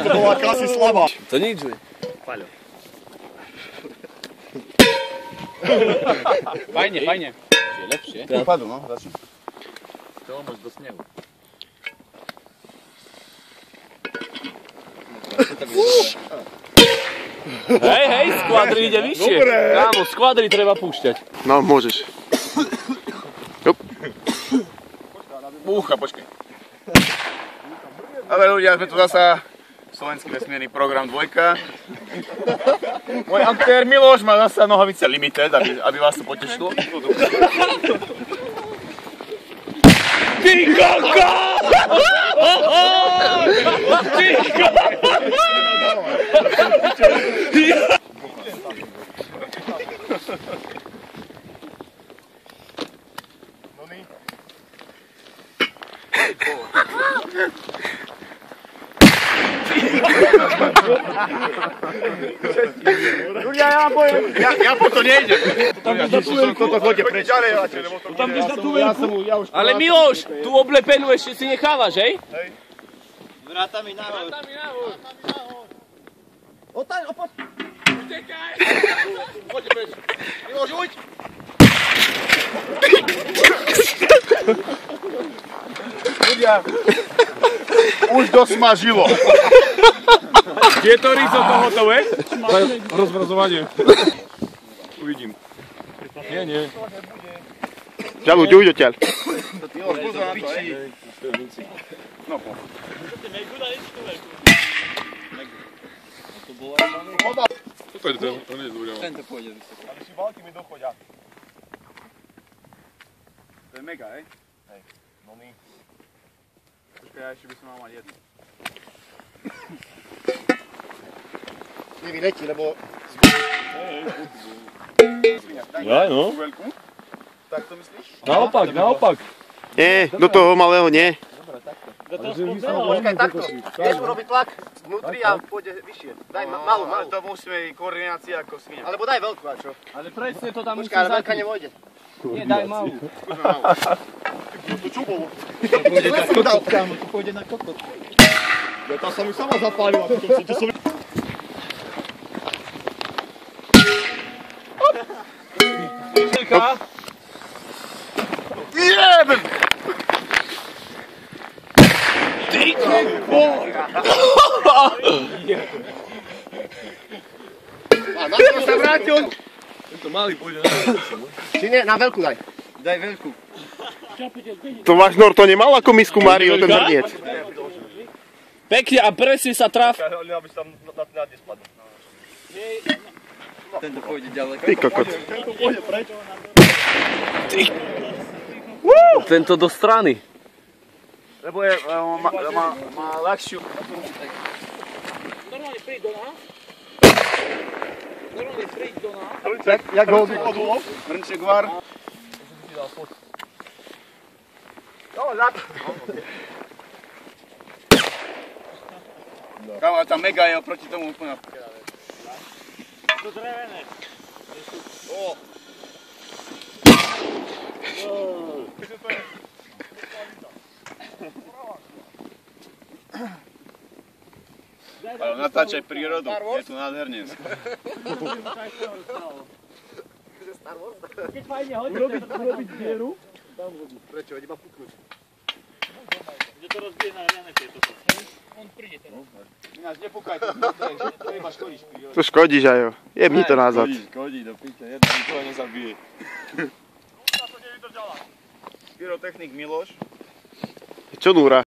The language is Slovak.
To bola asi slabá. To nič, že? Paľo. Fajne, fajne. Je lepšie. Padlo, no, začne. To môž do snehu. Hej, skvadry ide vyššie. Kámo, skvadry treba púšťať. No, môžeš. Búcha, počkaj. Ale ľudia, sme tu zasa slovenský vesmírny program 2. Môj aktér Miloš má zasa nohavice Limited, aby vás to potešilo. Ty koko! Ty koko! Ľudia, ja vám poviem, ja po to nejdem. Toto chodí preč. Ale Miloš, tú oblepenú ešte si nechávaš, hej? Vrátami nahor. Otaň, opoď. Utekaj! Poďte preč. Miloš, uď. Ľudia, už dosmažilo. Je to risotto hotové? Rozmrazovanie. Uvidím. Nie. Žaluď, uď odtiaľ. Miloš, pozor na to, hej. No, po. Toto je to nie je dobré. Tento pôjde. Ale si války mi dochodia. To je mega, hej? Hej. No my. Počkaj, ja ešte by som mal mať jednu. Nevyletí, lebo... Ja, no. Tak to myslíš? Naopak. Nie, do toho malého nie. Počkaj, takto. Vieš urobiť tlak vnútri a pôjde vyššie. Daj malú. Ale to musíme koordinácia ako svinia. Alebo daj veľkú, a čo? Ale presne to tam musí Počkaj, ale veľká nevojde. Nie, daj malú. Skúsme malú. To čo bolo? To pôjde na kokot. Ja tá sa mi sama zapálila. To som... Čelka. Jebem! A na to sa vrátil. Tento malý pôjde na veľkú. Či nie, na veľkú daj. Daj veľkú. Tomáš Nor to nemal ako misku Mário, ten hrniec. Pekne a presne sa traf. Aby sa tam na dne spadol. Tento pôjde ďaleko. Ty kokot. Tento do strany. Lebo má ľahšiu. Normálne príď do nás. Tak, jak ho odvolov? Mrnček var. No, zap. Kámo, tá mega je oproti tomu úplne. To drevené. Ale natáčaj prírodu, je tu nádherne. Keď fajne urobiť dieru. Prečo, veď iba puknúť. Že to rozbije na ranete toto. On príde teraz. Ináč nepukaj, to iba škodíš prírode. To škodíš aj jo. Jebni to nazad. Škodí, do piče, jedna nikoho nezabije. Pyrotechnik Miloš. Čo núra?